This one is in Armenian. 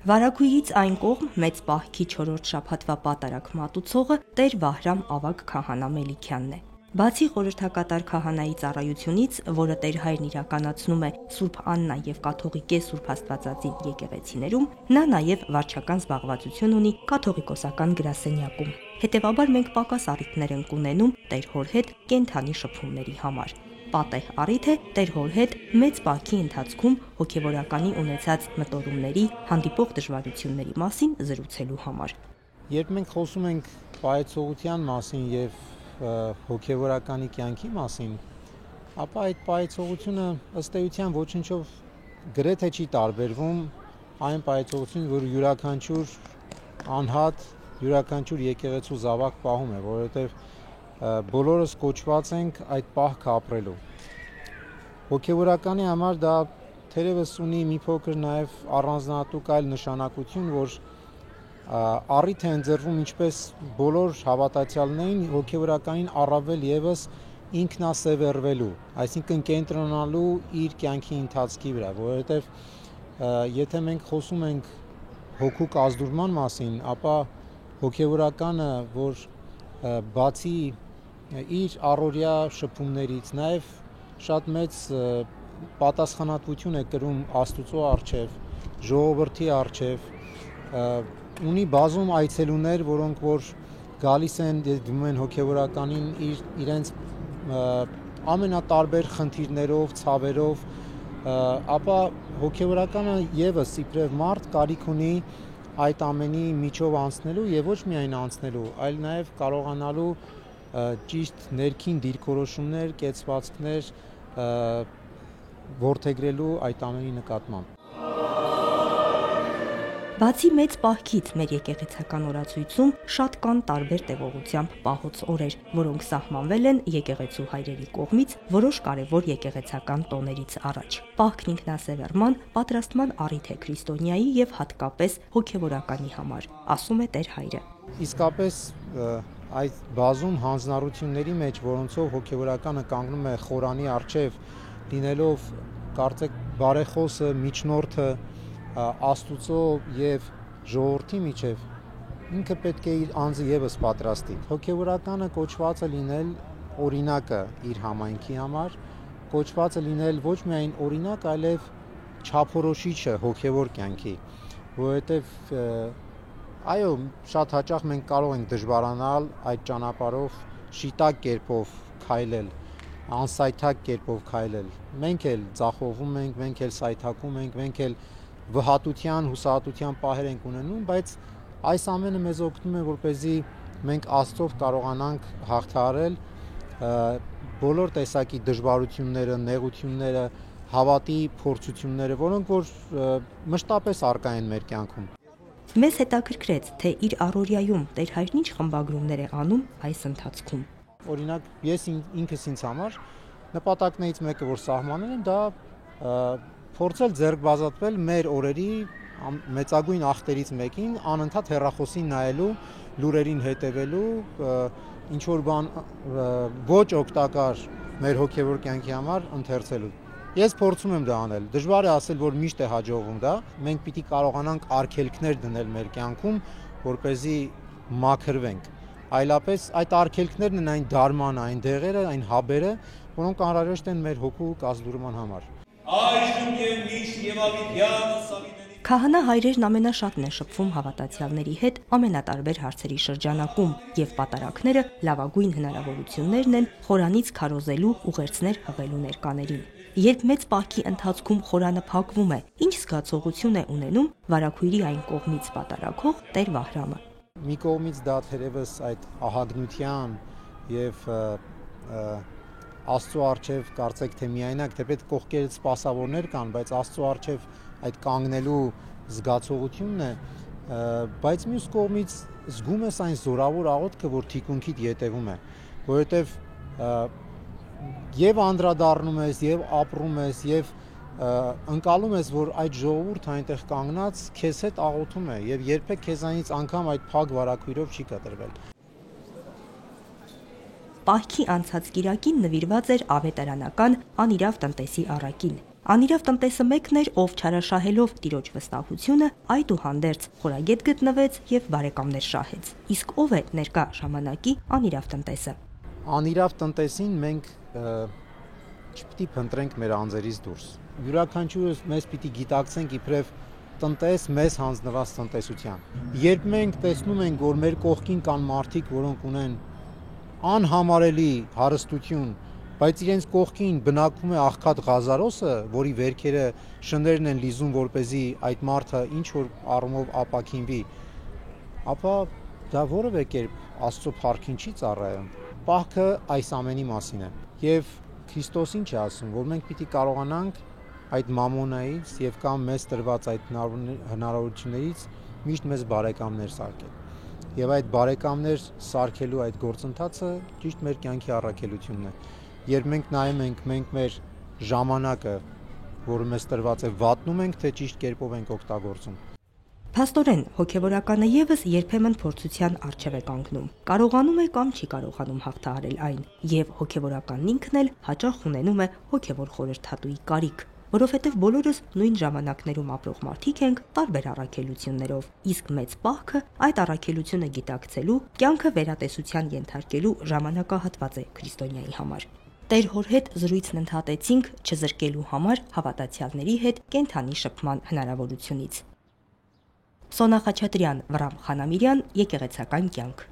Վարագույրից այն կողմ մեծ պահքի 4-րդ շաբաթվա պատարագ մատուցողը Տեր Վահրամ Ավագ Քահանա Մելիքյանն է։ Բացի խորհրդակատար քահանայի ծառայությունից, որը Տեր Հայրն իրականացնում է Սուրբ Աննա եւ Կաթողիկե Սուրբ Աստվածածին եկեղեցիներում, նա նաեւ վարչական զբաղվածություն ունի կաթողիկոսական գրասենյակում։ Հետևաբար մենք պակաս առիթներ ենք ունենում Տեր Հոր հետ կենդանի շփումների համար։ Պատեհ առիթ է Տեր Հոր հետ մեծ պահքի ընթացքում հոգևորականի ունեցած մտորումների, հանդիպող դժվարությունների մասին զրուցելու համար։ Երբ մենք խոսում ենք պահեցողության մասին եւ հոգևորականի կյանքի մասին, ապա այդ պահեցողությունը ըստ էության ոչնչով գրեթե չի տարբերվում այն պահեցողությունից, որ յուրաքանչյուր անհատ, յուրաքանչյուր եկեղեցու զավակ պահում է, որովհետեւ բոլորս կոչված ենք այդ պահքը ապրելու։ Հոգևորականի համար դա թերևս ունի մի փոքր նաև առանձնահատուկ այլ նշանակություն, որ առիթ է ընձեռվում ինչպես բոլոր հավատացյալներին հոգևորականին առավել եւս ինքնասևեռվելու, այսինքն կենտրոնանալու իր կյանքի ընթացքի վրա, որովհետեւ եթե մենք խոսում ենք հոգու կազդուրման մասին, ապա հոգևորականը, որ բացի իր առօրյա շփումներից նաև շատ մեծ պատասխանատվություն է կրում Աստծո առջև, ժողովրդի առջև, ունի բազում այցելուներ, որոնք որ գալիս են դիմում են հոգևորականին իրենց ամենատարբեր խնդիրներով, ցավերով, ապա հոգևորականը եւս իբրև մարդ կարիք ունի այդ ամենի միջով անցնելու եւ ոչ միայն անցնելու, այլ նաեւ կարողանալու ճիշտ ներքին դիրքորոշումներ, կեցվածքներ որդեգրելու այդ ամենի նկատմամբ։ Բացի մեծ պահքից մեր եկեղեցական օրացույցում շատ կան տարբեր տևողությամբ պահոց օրեր, որոնք սահմանվել են եկեղեցու հայրերի կողմից որոշ կարևոր եկեղեցական տոներից առաջ։ Պահքն ինքնասևեռման, պատրաստման առիթ է քրիստոնյայի եւ հատկապես հոգևորականի համար, ասում է Տեր Հայրը։ Իսկապես այդ բազում հանձնառությունների մեջ, որոնցով հոգևորականը կանգնում է խորանի առջև, լինելով կարծեք բարեխոսը, միջնորդը Աստուծո եւ ժողովրդի միջև, ինքը պետք է իր անձը եւս պատրաստի։ Հոգևորականը կոչված է լինել օրինակը իր համայնքի համար, կոչված է լինել ոչ միայն օրինակ, այլև չափորոշիչը հոգևոր կյանքի, որովհետեւ այո, շատ հաճախ մենք կարող ենք դժվարանալ այդ ճանապարհով շիտակ կերպով քայլել, անսայթակ կերպով քայլել։ Մենք էլ ձախողվում ենք, մենք էլ սայթակում ենք, մենք էլ վհատության, հուսահատության պահեր ենք ունենում, բայց այս ամենը մեզ օգնում է, որպեսզի մենք Աստծով կարողանանք հաղթահարել բոլոր տեսակի դժվարությունները, նեղությունները, հավատի փորձությունները, որոնք որ մշտապես առկա են մեր կյանքում։ Մեզ հետաքրքրեց, թե իր առօրյայում Տեր Հայրն ինչ խմբագրումներ է անում այս ընթացքում։ Օրինակ, ես ինքս ինձ համար նպատակներից մեկը, որ սահմանել եմ, դա փորձել ձեռք բազատվել մեր օրերի մեծագույն ախտերից մեկին, անընդհատ հեռախոսին նայելու, լուրերին հետևելու, ինչ որ բան ոչ օգտակար մեր հոգևոր կյանքի համար ընթերցելու։ Ես փորձում եմ դա անել։ Դժվար է ասել, որ միշտ է հաջողվում դա։ Մենք պիտի կարողանանք արգելքներ դնել մեր կյանքում, որպեսզի մաքրվենք։ Այլապես այդ արգելքներն են այն դարմանը, այն դեղերը, այն հաբերը, որոնք անհրաժեշտ են մեր հոգու կազդուրման համար։ Այժմ եւ միշտ եւ ավիդյան Քահանա հայրերն ամենաշատն են շփվում հավատացյալների հետ ամենատարբեր հարցերի շրջանակում եւ պատարակները լավագույն հնարավորություններն են խորանից քարոզելու ուղերձներ հղելու ներկաներին։ Երբ մեծ պահքի ընթացքում խորանը փակվում է, ինչ զգացողություն է ունենում վարագույրի այն կողմից պատարակող Տեր Վահրամը։ Մի կողմից դա թերևս այդ ահագնության եւ Աստծո առջև կարծեք թե միայնակ, թեպետ կողքերից սպասավորներ կան, բայց Աստծո առջև այդ կանգնելու զգացողությունն է, բայց մյուս կողմից զգում ես այն զորավոր աղոթքը, որ թիկունքիդ ետևում է, որովհետև եւ անդրադառնում ես, եւ ապրում ես, եւ ընկալում ես, որ այդ ժողովուրդը այնտեղ կանգնած քեզ հետ աղոթում է եւ երբեք քեզանից անգամ այդ փակ վարագույրով չի կտրվել։ Պահքի անցած կիրակին նվիրված էր ավետարանական անիրավ տնտեսի առաքին։ Անիրավ տնտեսը մեկն էր, ով չարաշահելով տիրոջ վստահությունը, այդուհանդերձ խորագետ գտնվեց եւ բարեկամներ շահեց։ Իսկ ով է ներկա ժամանակի անիրավ տնտեսը։ Անիրավ տնտեսին մենք չպիտի փնտրենք մեր անձերից դուրս։ Յուրաքանչյուրս մեզ պիտի գիտակցենք իբրև տնտես մեզ հանձնված տնտեսության։ Երբ մենք տեսնում ենք, որ մեր կողքին կան մարդիկ, որոնք ունեն անհամարելի հարստություն, բայց իրենց կողքին բնակվում է աղքատ Ղազարոսը, որի վերքերը շներն են լիզում, որպեսզի այդ մարդը ինչ որ առումով ապաքինվի, ապա դա որևէ կերպ Աստծո փառքին չի ծառայում։ Պահքը այս ամենի մասին է։ Եվ Քրիստոս ինչ է ասում, որ մենք պիտի կարողանանք այդ մամոնայից եւ կամ մեզ տրված այդ հնարավորություններից միշտ մեզ բարեկամներ սարքել։ Եվ այդ բարեկամներ սարքելու այդ գործընթացը ճիշտ մեր կյանքի առաքելությունն է։ Երբ մենք նայում ենք, մենք մեր ժամանակը, որը մեզ տրված է, վատնում ենք, թե ճիշտ կերպով ենք օգտագործում։ Փաստորեն, հոգևորականը եւս երբեմն փորձության առջև է կանգնում։ Կարողանում է կամ չի կարողանում հաղթահարել այն, եւ հոգևորականն ինքն էլ հաճախ ունենում է հոգևոր խորհրդատուի կարիք, որովհետև բոլորս նույն ժամանակներում ապրող մարդիկ ենք տարբեր առաքելություններով, իսկ մեծ պահքը այդ առաքելությունը գիտակցելու, կյանքը վերատեսության ենթարկելու ժամանակահատված է քրիստոնյայի համար։ Տեր հոր հետ զրույցն ընդհատեցինք չզրկելու համար հավատացյալների հետ կենդանի շփման հնարավորությունից։ Սոնա Խաչատրյան, Վրամ Խանամիրյան, Եկեղեցական կյանք։